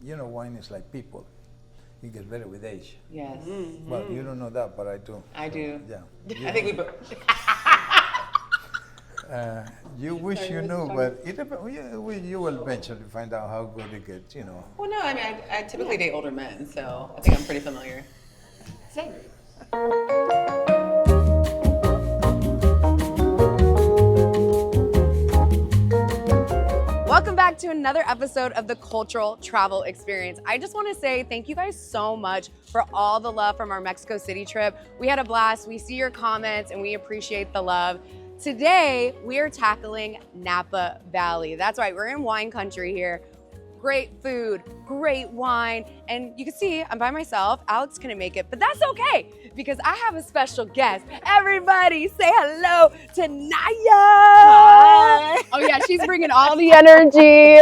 you know, wine is like people. It gets better with age. Yes. Well, you don't know that, but I do. I do. Yeah. I think we both. You wish you knew, but it you will eventually find out how good it gets, you know. Well, no, I mean, I typically date older men, so I think I'm pretty familiar. Same. Welcome back to another episode of the Cultural Travel Experience. I just want to say thank you guys so much for all the love from our Mexico City trip. We had a blast. We see your comments and we appreciate the love. Today, we are tackling Napa Valley. That's right, we're in wine country here. Great food, great wine, and you can see I'm by myself. Alex couldn't make it, but that's okay because I have a special guest. Everybody say hello to Naya. Hi. Oh yeah, she's bringing all the energy.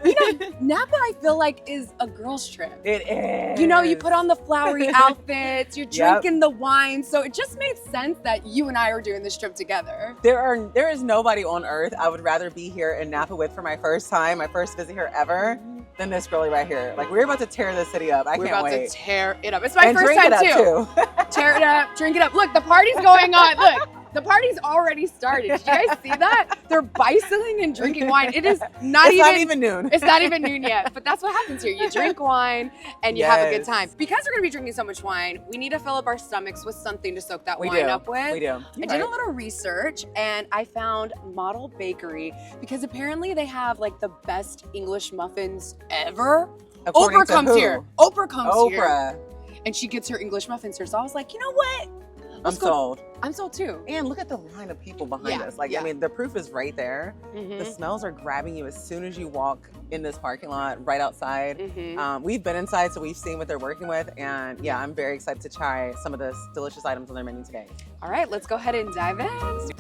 You know, Napa, I feel like, is a girl's trip. It is. You know, you put on the flowery outfits, you're drinking the wine, so it just made sense that you and I are doing this trip together. There is nobody on earth I would rather be here in Napa with for my first time, my first visit here ever, than this girlie right here. Like, we're about to tear this city up. We're can't about wait. to tear it up. It's my first drink time it up too. Tear it up, drink it up. Look, the party's going on. Look. The party's already started. Did you guys see that? They're bicycling and drinking wine. It is not It's not even noon. It's not even noon yet. But that's what happens here. You drink wine and you have a good time. Because we're gonna be drinking so much wine, we need to fill up our stomachs with something to soak that wine up with. We do. I did a little research and I found Model Bakery because apparently they have like the best English muffins ever. According Oprah to comes who? here. Oprah comes here. Oprah. And she gets her English muffins here. So I was like, you know what? I'm sold. I'm sold too. And look at the line of people behind us. Like, I mean, the proof is right there. The smells are grabbing you as soon as you walk in this parking lot right outside. We've been inside, so we've seen what they're working with. And yeah, I'm very excited to try some of the delicious items on their menu today. All right, let's go ahead and dive in.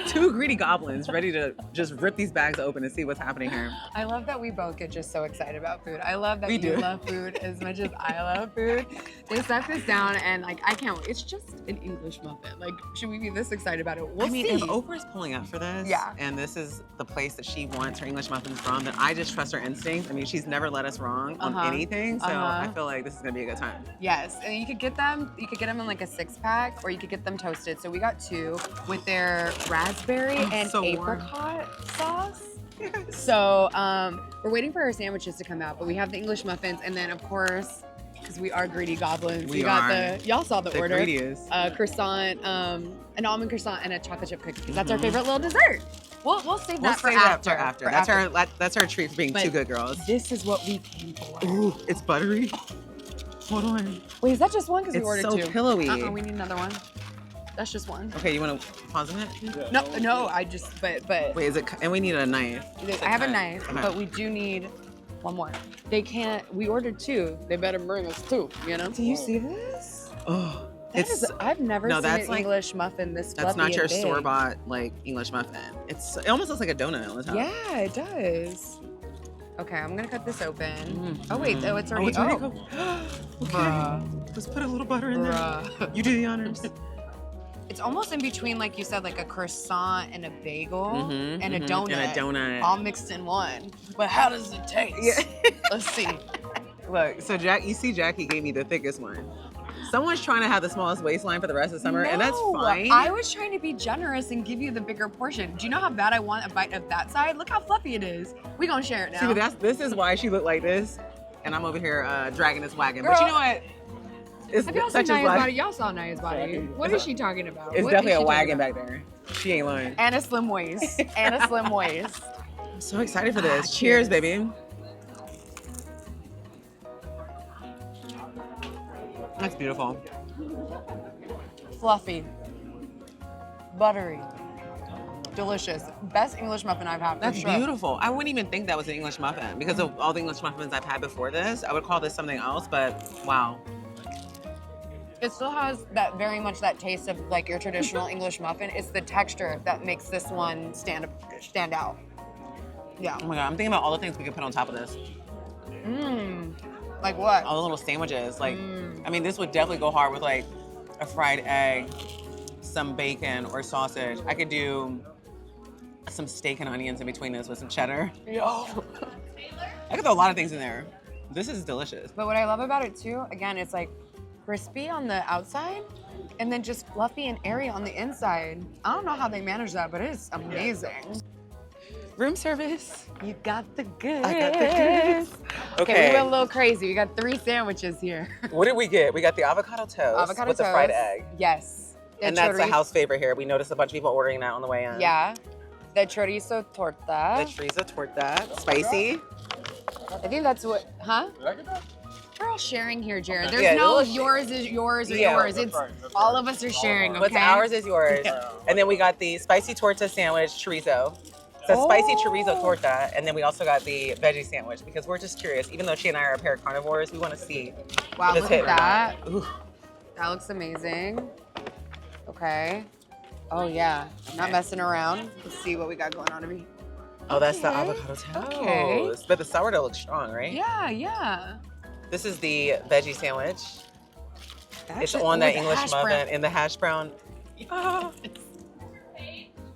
Two greedy goblins ready to just rip these bags open and see what's happening here. I love that we both get just so excited about food. I love that you love food as much as I love food. They set this down and like, I can't wait. It's just an English muffin. Like, should we be this excited about it? We'll see. If Oprah's pulling up for this, and this is the place that she wants her English muffins from, then I just trust her instincts. I mean, she's never let us wrong on anything, so I feel like this is gonna be a good time. Yes, and you could get them in like a 6-pack, or you could get them toasted. So we got 2 with their raspberry and apricot sauce. So we're waiting for our sandwiches to come out, but we have the English muffins, and then of course, because we are greedy goblins, we got y'all saw the order. Croissant, an almond croissant, and a chocolate chip cookie. That's our favorite little dessert. We'll save that for after. That's our treat for being two good girls. This is what we came for. Ooh, it's buttery. Hold on. Wait, is that just one? Because we ordered 2. It's so pillowy. We need another one. That's just one. Okay, you want to pause a minute? Yeah. No, I just, but. Wait, is it, and we need a knife. I have a knife, but we do need one more. They can't, we ordered 2. They better bring us 2, you know? Do you see this? Oh. I've never seen an English muffin this fluffy. That's not your big. store-bought like English muffin. It almost looks like a donut on the top. Yeah, it does. Okay, I'm gonna cut this open. Oh wait, it's already. Okay. Let's put a little butter in there. You do the honors. It's almost in between, like you said, like a croissant and a bagel and a donut. And a donut. All mixed in one. But how does it taste? Yeah. Let's see. Look, so you see Jackie gave me the thickest one. Someone's trying to have the smallest waistline for the rest of the summer, and that's fine. I was trying to be generous and give you the bigger portion. Do you know how bad I want a bite of that side? Look how fluffy it is. We gonna share it now. See, but this is why she looked like this, and I'm over here dragging this wagon. Girl, but you know what? Have y'all seen Naya's body? Y'all saw Naya's body. What is she talking about? It's definitely a wagon back there. She ain't lying. And a slim waist. And a slim waist. I'm so excited for this. Cheers, baby. That's beautiful. Fluffy. Buttery. Delicious. Best English muffin I've had. That's beautiful. I wouldn't even think that was an English muffin because of all the English muffins I've had before this. I would call this something else, but wow. It still has that very much that taste of like your traditional English muffin. It's the texture that makes this one stand out. Yeah. Oh my God, I'm thinking about all the things we could put on top of this. Like what? All the little sandwiches. Like, I mean, this would definitely go hard with like a fried egg, some bacon or sausage. I could do some steak and onions in between this with some cheddar. Yo. I could throw a lot of things in there. This is delicious. But what I love about it too, again, it's like crispy on the outside and then just fluffy and airy on the inside. I don't know how they manage that, but it's amazing. Room service. You got the goods. I got the goods. Okay, we went a little crazy. We got 3 sandwiches here. What did we get? We got the avocado toast with the fried egg. Yes. And that's a house favorite here. We noticed a bunch of people ordering that on the way in. Yeah. The chorizo torta. The chorizo torta. Spicy. I think that's what, huh? You like it though? We're all sharing here, Jared. There's Yeah, no little yours is yours or Yeah. yours. It's all of us are sharing, okay? What's ours is yours. And then we got the spicy torta sandwich chorizo. So spicy chorizo torta, and then we also got the veggie sandwich because we're just curious. Even though she and I are a pair of carnivores, we want to see. Wow, if it's look hitting at or that. not. Ooh. That looks amazing. Okay. Oh yeah, not messing around. Let's see what we got going on over here. Oh, that's the Okay. avocado toast. Okay. But the sourdough looks strong, right? Yeah, yeah. This is the veggie sandwich. That's It's it. on Ooh, that the English hash muffin brown. and the hash brown. Oh.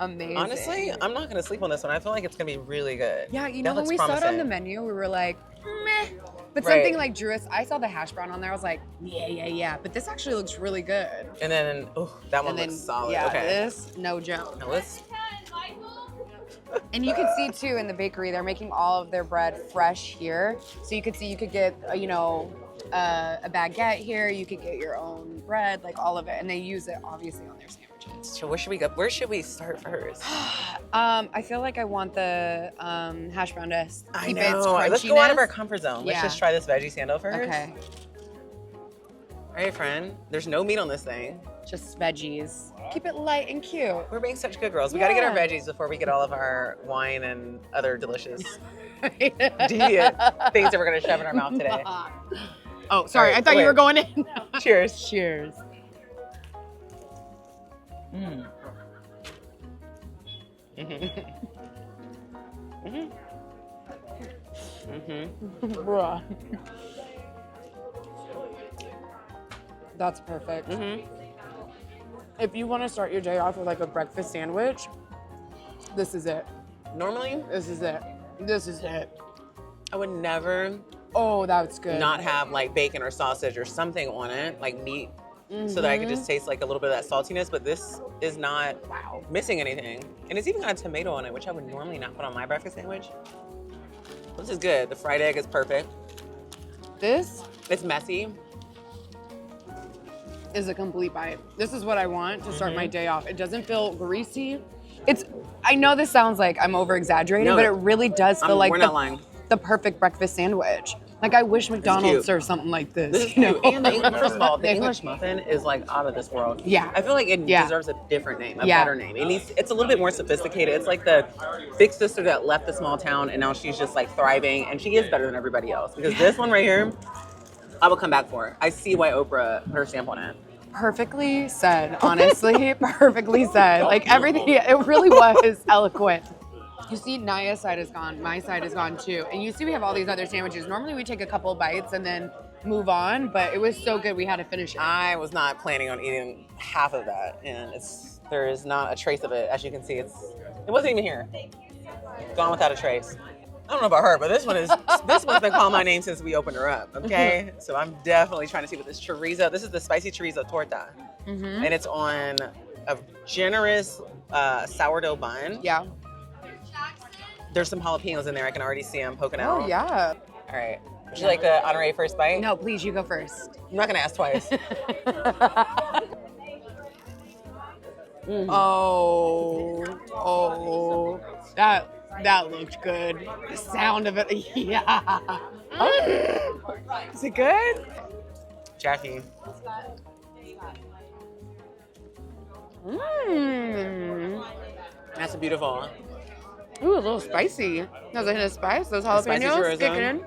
Amazing. Honestly, I'm not gonna sleep on this one. I feel like it's gonna be really good. Yeah, you That know, when looks we saw it on promising. the menu, we were like, meh. But Right. something like Drew's, I saw the hash brown on there. I was like, yeah. But this actually looks really good. And then, that one And then, looks solid. yeah, Okay. this, no joke. Now let's. And you could see too in the bakery, they're making all of their bread fresh here. So you could see, you could get, a baguette here. You could get your own bread, like all of it. And they use it obviously on their sandwiches. So where should we go? Where should we start first? I feel like I want the hash brown to keep its crunchiness. Let's go out of our comfort zone. Let's Yeah. just try this veggie sando first. Okay, All right, friend. There's no meat on this thing. just veggies. Keep it light and cute. We're being such good girls. We got to get our Yeah. veggies before we get all of our wine and other delicious things that we're gonna shove in our mouth today. Oh, sorry. All right, I thought you wait. were going in. Cheers. Cheers. Mm. Bruh. That's perfect. If you want to start your day off with like a breakfast sandwich, this is it. Normally, This is it. This is it. I would never Oh, that's good. not have like bacon or sausage or something on it, like meat, so that I could just taste like a little bit of that saltiness. But this is not missing anything. And it's even got a tomato on it, which I would normally not put on my breakfast sandwich. This is good. The fried egg is perfect. This It's messy. is a complete bite. This is what I want to start my day off. It doesn't feel greasy. I know this sounds like I'm over exaggerating, No, but it really does feel like we're not lying. the perfect breakfast sandwich. Like I wish McDonald's cute. served something like this. This is you know? cute. And first of all, the English muffin is like out of this world. Yeah. I feel like it Yeah. deserves a different name, a Yeah. better name. It's a little bit more sophisticated. It's like the big sister that left the small town and now she's just like thriving, and she is better than everybody else. Because this one right here, I will come back for. I see why Oprah put her stamp on it. Perfectly said, honestly. Perfectly said. Like everything, it really was eloquent. You see, Naya's side is gone. My side is gone too. And you see, we have all these other sandwiches. Normally, we take a couple bites and then move on, but it was so good, we had to finish it. I was not planning on eating half of that, and there is not a trace of it. As you can see, it wasn't even here. Gone without a trace. I don't know about her, but this one's been calling my name since we opened her up. Okay, so I'm definitely trying to see what this chorizo. This is the spicy chorizo torta, and it's on a generous sourdough bun. Yeah. There's some jalapenos in there. I can already see them poking out. Oh, yeah. All right. Would you like the honorary first bite? No, please, you go first. I'm not gonna ask twice. Oh, that looked good. The sound of it, yeah. Is it good? Jackie. That's beautiful. Ooh, a little spicy. Has a hint of spice. Those spicy jalapenos chorizo. kicking in.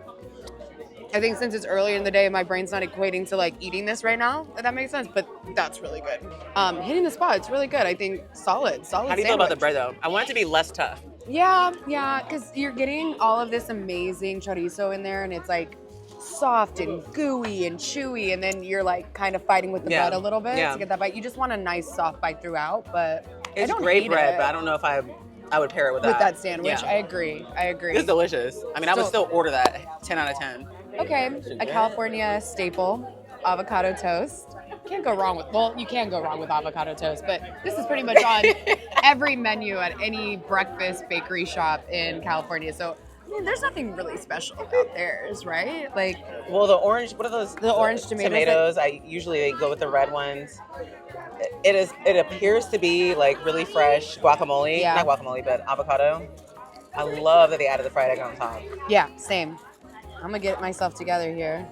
I think since it's early in the day, my brain's not equating to like eating this right now, if that makes sense, but that's really good. Hitting the spot, it's really good. I think solid How do you feel about the bread though? I want it to be less tough. Yeah, because you're getting all of this amazing chorizo in there, and it's like soft and gooey and chewy, and then you're like kind of fighting with the bread a little bit to get that bite. You just want a nice soft bite throughout, but it's I don't great hate bread, it. but I don't know if I would pair it with that. With that sandwich, Yeah. I agree. It's delicious. I mean, I would still order that 10 out of 10. Okay, a California staple, avocado toast. Can't go wrong with, well, you can go wrong with avocado toast, but this is pretty much on every menu at any breakfast bakery shop in California. So, I mean, there's nothing really special about theirs, right? Like, well, the orange, what are those? The orange tomatoes. Tomatoes, I usually go with the red ones. It appears to be like really fresh guacamole, not guacamole, but avocado. I love that they added the fried egg on top. Yeah, same. I'm gonna get myself together here.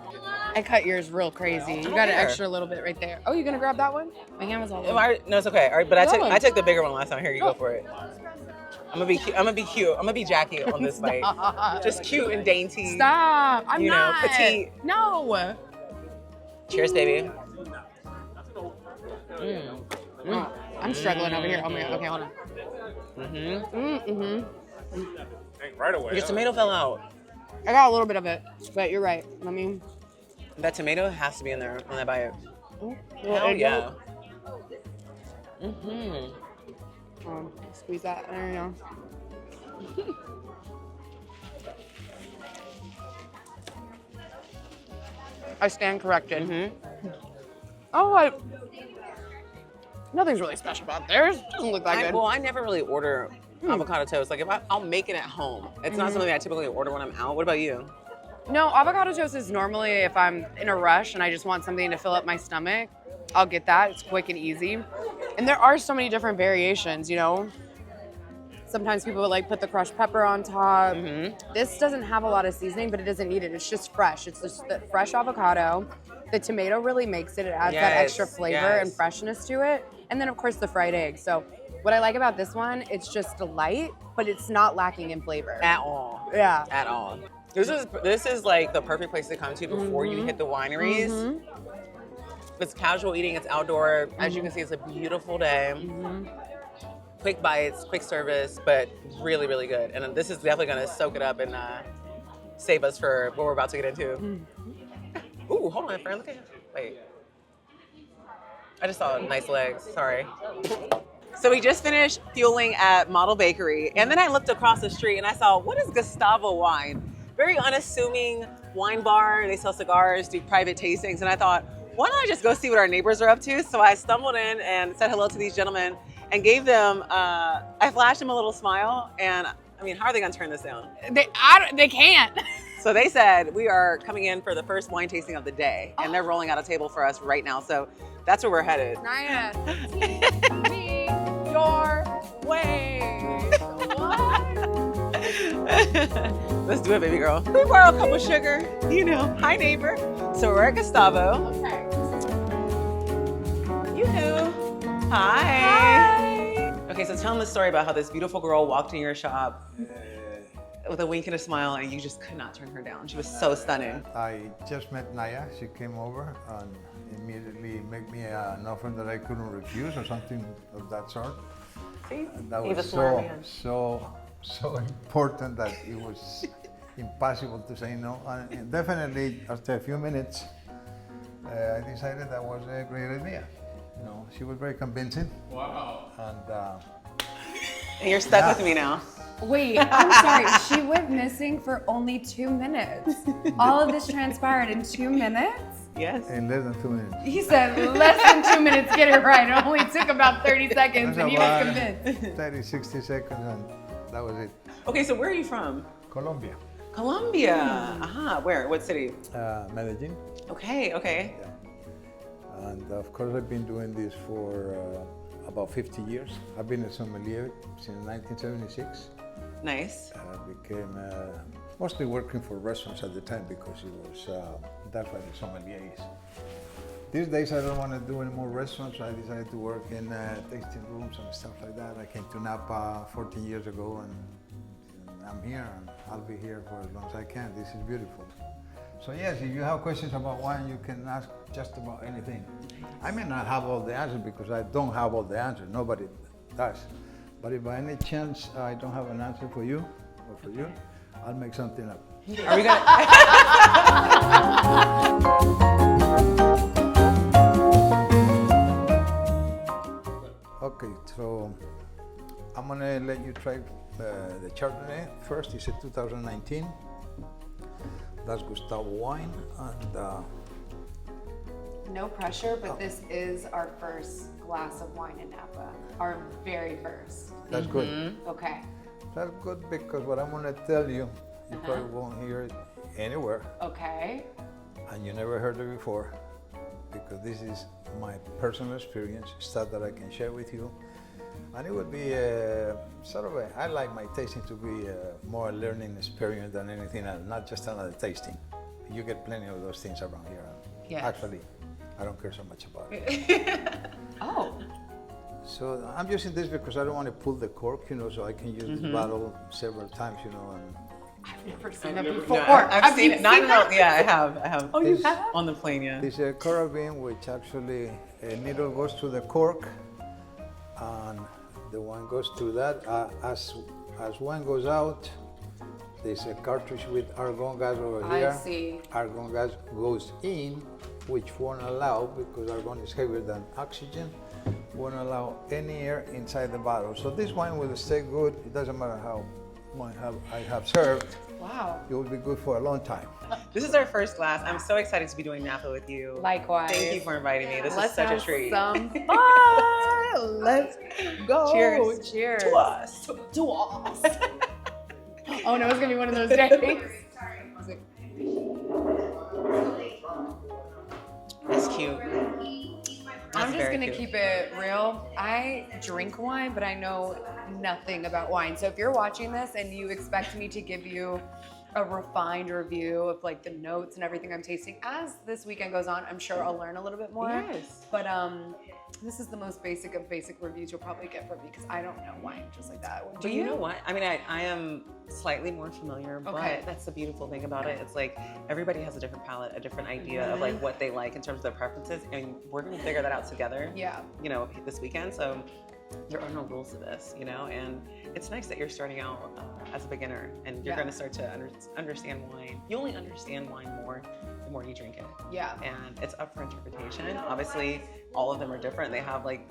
I cut yours real crazy. You got an extra little bit right there. Oh, you gonna grab that one? My hand was all over. No, it's okay. All right, but I took the bigger one last time. Here, you go for it. I'm gonna be cute. I'm gonna be Jackie on this bite. Just cute and dainty. Stop. I'm not. Petite. No. Cheers, baby. I'm struggling over here. Oh man. Okay, hold on. Right away. Your tomato fell out. I got a little bit of it, but you're right. Let me. That tomato has to be in there on that bite. Hell yeah. Squeeze that. There you go. I stand corrected. Oh, nothing's really special about theirs. Doesn't look that good. Well, I never really order avocado toast. Like I'll make it at home. It's not something I typically order when I'm out. What about you? No, avocado toast is normally if I'm in a rush and I just want something to fill up my stomach, I'll get that. It's quick and easy. And there are so many different variations, you know? Sometimes people would like put the crushed pepper on top. This doesn't have a lot of seasoning, but it doesn't need it. It's just fresh. It's just the fresh avocado. The tomato really makes it. It adds that extra flavor and freshness to it. And then of course the fried egg. So what I like about this one, it's just light, but it's not lacking in flavor. At all. Yeah. At all. This is like the perfect place to come to before you hit the wineries. It's casual eating, it's outdoor. As you can see, it's a beautiful day. Quick bites, quick service, but really, really good. And this is definitely gonna soak it up and save us for what we're about to get into. Ooh, hold on, friend, look at him. Wait. I just saw nice legs, sorry. So we just finished fueling at Model Bakery, and then I looked across the street and I saw, what is Gustavo Wine? Very unassuming wine bar. They sell cigars, do private tastings, and I thought, why don't I just go see what our neighbors are up to? So I stumbled in and said hello to these gentlemen and gave them, I flashed them a little smile, and I mean, how are they gonna turn this down? They can't. So they said, we are coming in for the first wine tasting of the day, and they're rolling out a table for us right now. So that's where we're headed. Naya, teach me your way. Let's do it, baby girl. Can we borrow a cup of sugar? You know, hi neighbor. So we're at Gustavo. Okay. Yoo-hoo. Hi. Okay, so tell them the story about how this beautiful girl walked in your shop with a wink and a smile, and you just could not turn her down. She was so stunning. I just met Naya. She came over and immediately made me an offer that I couldn't refuse or something of that sort. See? And that He's was a smart man. so important that it was impossible to say no. And definitely, after a few minutes, I decided that was a great idea. You know, she was very convincing. Wow. And you're stuck with me now. Wait, I'm sorry. She went missing for only 2 minutes. All of this transpired in 2 minutes? Yes. In less than 2 minutes. He said less than 2 minutes, get it right. It only took about 30 seconds and he was About convinced. 30, 60 seconds and that was it. Okay, so where are you from? Colombia. Colombia. Aha, where? What city? Medellin. Okay, okay. Yeah. And of course I've been doing this for about 50 years. I've been a sommelier since 1976. Nice. I became mostly working for restaurants at the time because it was, that's what the sommelier is. These days I don't want to do any more restaurants. I decided to work in tasting rooms and stuff like that. I came to Napa 14 years ago and I'm here and I'll be here for as long as I can. This is beautiful. So yes, if you have questions about wine, you can ask just about anything. I may not have all the answers because I don't have all the answers. Nobody does. But if by any chance I don't have an answer for you or for you, I'll make something up. Are we gonna? Okay, so I'm gonna let you try the Chardonnay first. It's a 2019. That's Gustavo wine, and No pressure, but this is our first glass of wine in Napa. Our very first. that's good. Okay. That's good because what I'm gonna tell you, you probably won't hear it anywhere, Okay. and you never heard it before, because this is my personal experience, stuff that I can share with you. And it would be I like my tasting to be more a learning experience than anything else, not just another tasting. You get plenty of those things around here. Yes. Actually, I don't care so much about it. Oh. So I'm using this because I don't want to pull the cork, so I can use this bottle several times, and I've never seen that before. No, I've Have seen you it. Not seen in that? the, yeah, I have. Oh, you This- have? On the plane, yeah. this carabine, which actually a needle goes to the cork, and the wine goes through that. As wine goes out, there's a cartridge with argon gas over I here. see. Argon gas goes in, which won't allow, because argon is heavier than oxygen, won't allow any air inside the bottle. So this wine will stay good. It doesn't matter how much I have served. Wow. It will be good for a long time. This is our first glass. I'm so excited to be doing Napa with you. Likewise. Thank you for inviting me. This Let's is such have a treat. some fun. Let's go. Cheers. Cheers. To us. To us. Oh no, it's gonna be one of those days. It's cute. I'm That's just very gonna cute. keep it real. I drink wine, but I know nothing about wine. So if you're watching this and you expect me to give you a refined review of like the notes and everything I'm tasting, as this weekend goes on, I'm sure I'll learn a little bit more. Yes. But this is the most basic of basic reviews you'll probably get from me because I don't know wine just like that. Do But you know what? I mean, I am slightly more familiar, Okay. but that's the beautiful thing about it. It's like everybody has a different palate, a different idea of like what they like in terms of their preferences, and we're gonna figure that out together. Yeah. This weekend. So there are no rules to this, and it's nice that you're starting out as a beginner and you're Yeah. going to start to understand wine. You only understand wine more the more you drink it. Yeah. And it's up for interpretation. Obviously, all of them are different. They have like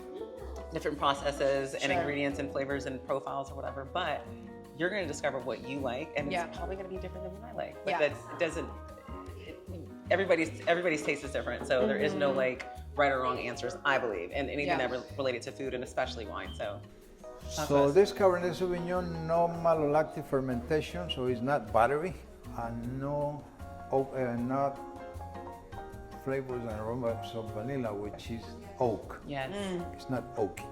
different processes and Sure. ingredients and flavors and profiles or whatever, but you're going to discover what you like, and Yeah. it's probably going to be different than what I like. But Yeah. that doesn't. Everybody's taste is different, so there is no like right or wrong answers, I believe, and anything Yeah. that related to food and especially wine. So So this Cabernet Sauvignon, no malolactic fermentation, so it's not buttery, and not flavors and aromas of vanilla, which is oak. yes. It's not oaky.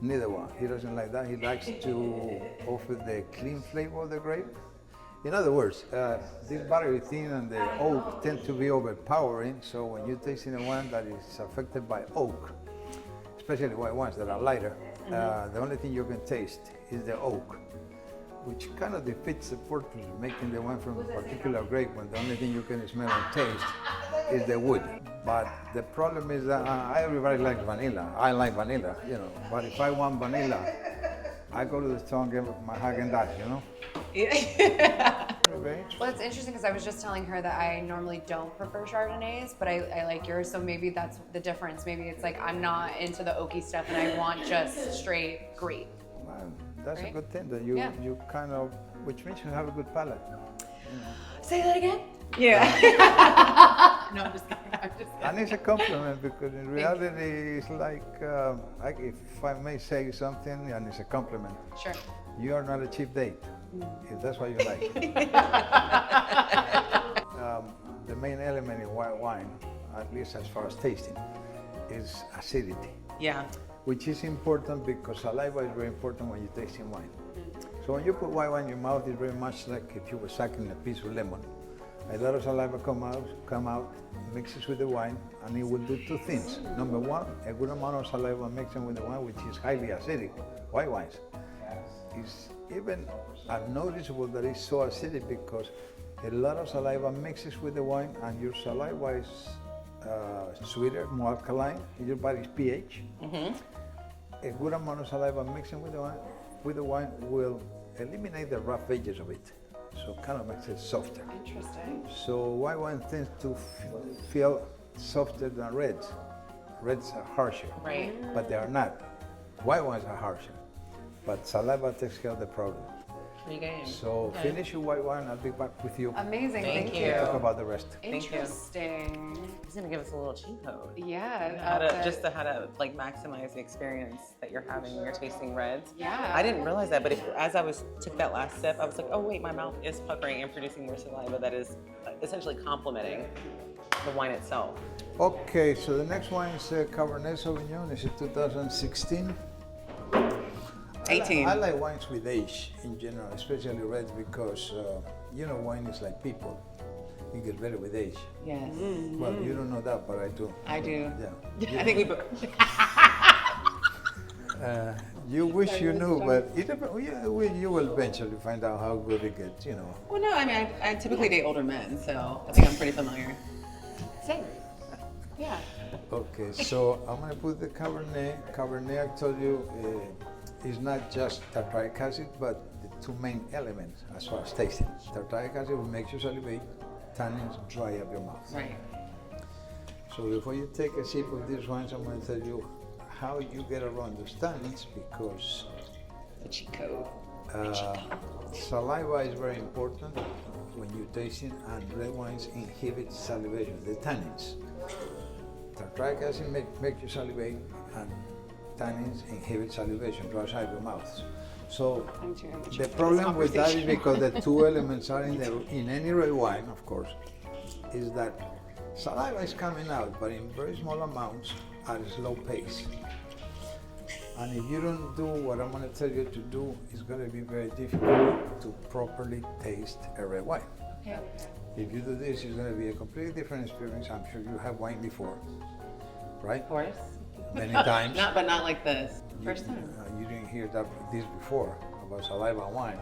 Neither one. He doesn't like that. He likes to offer the clean flavor of the grape. In other words, this buttery thing and the oak tend to be overpowering. So when you're tasting a wine that is affected by oak, especially white wines that are lighter, the only thing you can taste is the oak, which kind of defeats the purpose of making the wine from a particular grape when the only thing you can smell and taste is the wood. But the problem is that everybody likes vanilla. I like vanilla, but if I want vanilla, I go to the store and get my Haagen-Dazs, Yeah. Very interesting. Well, it's interesting because I was just telling her that I normally don't prefer Chardonnays, but I like yours, so maybe that's the difference. Maybe it's like I'm not into the oaky stuff and I want just straight grape. Well, that's Right? a good thing that Yeah. you kind of, which means you have a good palate. Say that again? Yeah. No, I'm just kidding. I'm just kidding. And it's a compliment because in reality, it's like if I may say something, and it's a compliment. Sure. You are not a cheap date, if that's what you like. The main element in white wine, at least as far as tasting, is acidity, Yeah. which is important because saliva is very important when you're tasting wine. So when you put white wine in your mouth, it's very much like if you were sucking a piece of lemon. A lot of saliva come out, mixes with the wine, and it will do two things. Number one, a good amount of saliva mixing with the wine, which is highly acidic, white wines, is even unnoticeable that it's so acidic because a lot of saliva mixes with the wine, and your saliva is sweeter, more alkaline. Your body's pH. A good amount of saliva mixing with the wine will eliminate the rough edges of it, so it kind of makes it softer. Interesting. So white wine tends to feel softer than reds. Reds are harsher, Right. but they are not. White wines are harsher, but saliva takes care of the problem. Free game. So finish your white wine. I'll be back with you. Amazing. Thank Thank you. you. Talk about the rest. Thank you. Interesting. He's gonna give us a little cheat code. Yeah. How to like maximize the experience that you're having when you're tasting reds. Yeah. I didn't realize that, but as I took that last sip, I was like, oh wait, my mouth is puckering and producing more saliva that is essentially complementing the wine itself. Okay, so the next wine is Cabernet Sauvignon. It's a 2016. 18. I like wines with age in general, especially reds, because wine is like people. You get better with age. Yes. Well, you don't know that, but I do. I do. Yeah. I think we both. You wish you knew, but you will eventually find out how good it gets. Well, no, I mean, I typically date older men, so I think I'm pretty familiar. Same. Yeah. Okay, so I'm gonna put the Cabernet. Cabernet, I told you, is not just tartaric acid, but the two main elements as far as tasting. Tartaric acid will make you salivate, tannins dry up your mouth. Right. So before you take a sip of these wines, I'm gonna tell you how you get around those tannins, because The cheat code. saliva is very important when you're tasting, and red wines inhibit salivation, the tannins. Tartaric acid make you salivate, and tannins inhibit salivation, dries out your mouth. So the problem with that is because the two elements are in any red wine, of course, is that saliva is coming out, but in very small amounts at a slow pace. And if you don't do what I'm going to tell you to do, it's going to be very difficult to properly taste a red wine. Okay. If you do this, it's going to be a completely different experience. I'm sure you have wine before, right? Of course. Many times. But not like this. First time. You didn't hear this before about saliva and wine,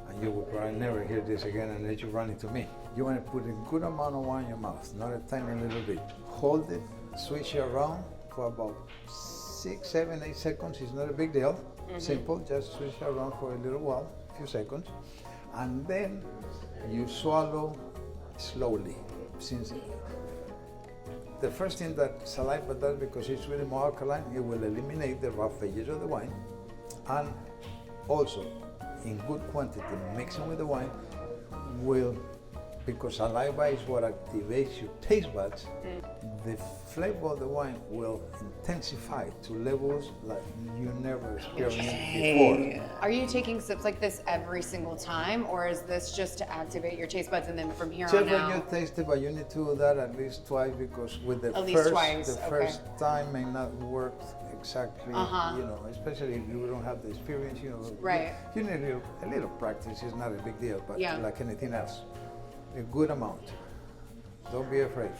and you will probably never hear this again unless you run into me. You want to put a good amount of wine in your mouth, not a tiny little bit. Hold it, switch it around for about 6, 7, 8 seconds. It's not a big deal. Simple, just switch it around for a little while, a few seconds, and then you swallow slowly. Since the first thing that saliva does, because it's really more alkaline, it will eliminate the rough edges of the wine, and also in good quantity mixing with the wine will, because saliva is what activates your taste buds, the flavor of the wine will intensify to levels like you never experienced before. Are you taking sips like this every single time, or is this just to activate your taste buds and then from here Just on when you out? taste it, but you need to do that at least twice, because with the At least first, twice, the okay. first time may not work exactly, especially if you don't have the experience, Right. You need a little practice. It's not a big deal, but Yeah. like anything else, a good amount. Don't be afraid.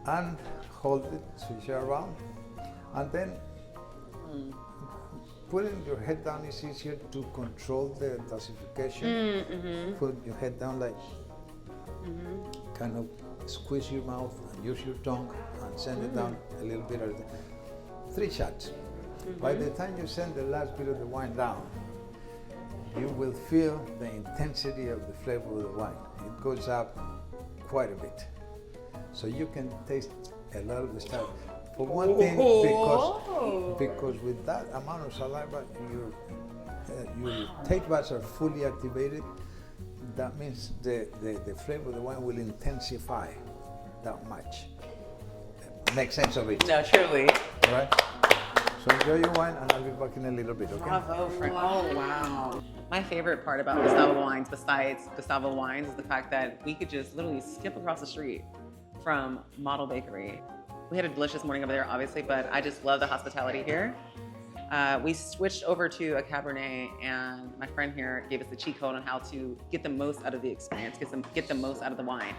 And hold it, switch it around, and then putting your head down is easier to control the dosification. Put your head down like, kind of squeeze your mouth and use your tongue and send it down a little bit at a time. 3 shots. By the time you send the last bit of the wine down, you will feel the intensity of the flavor of the wine. It goes up quite a bit. So you can taste a lot of the stuff. For one thing, because with that amount of saliva, your taste buds are fully activated. That means the flavor of the wine will intensify that much. Make sense of it. No, truly. All right? So enjoy your wine, and I'll be back in a little bit, okay? Bravo, Frank. Oh, wow. My favorite part about Gustavo wines, besides Gustavo wines, is the fact that we could just literally skip across the street from Model Bakery. We had a delicious morning over there, obviously, but I just love the hospitality here. We switched over to a Cabernet, and my friend here gave us the cheat code on how to get the most out of the experience, get the most out of the wine.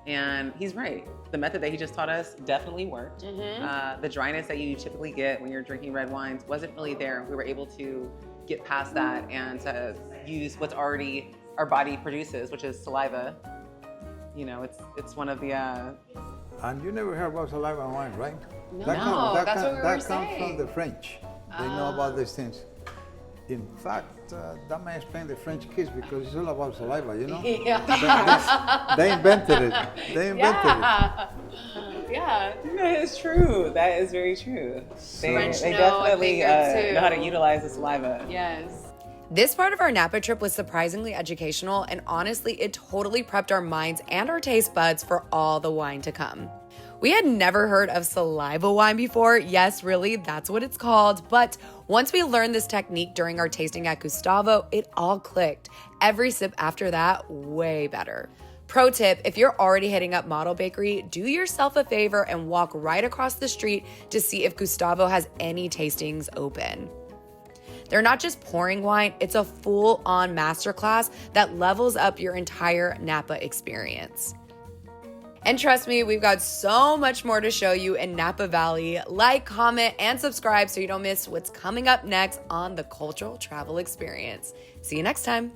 And he's right. The method that he just taught us definitely worked. The dryness that you typically get when you're drinking red wines wasn't really there. We were able to get past that and to use what's already our body produces, which is saliva. You know, it's one of the. And you never heard about saliva wine, right? No, that's what we were That saying. comes from the French. They know about these things. In fact, that may explain the French kiss because it's all about saliva, you know? Yeah. They invented it. They invented it. Yeah. That is true. That is very true. French They know a definitely thing or two. know how to utilize the saliva. Yes. This part of our Napa trip was surprisingly educational, and honestly, it totally prepped our minds and our taste buds for all the wine to come. We had never heard of saliva wine before. Yes, really, that's what it's called. But once we learned this technique during our tasting at Gustavo, it all clicked. Every sip after that, way better. Pro tip, if you're already hitting up Model Bakery, do yourself a favor and walk right across the street to see if Gustavo has any tastings open. They're not just pouring wine, it's a full-on masterclass that levels up your entire Napa experience. And trust me, we've got so much more to show you in Napa Valley. Like, comment, and subscribe so you don't miss what's coming up next on the Cultural Travel Experience. See you next time.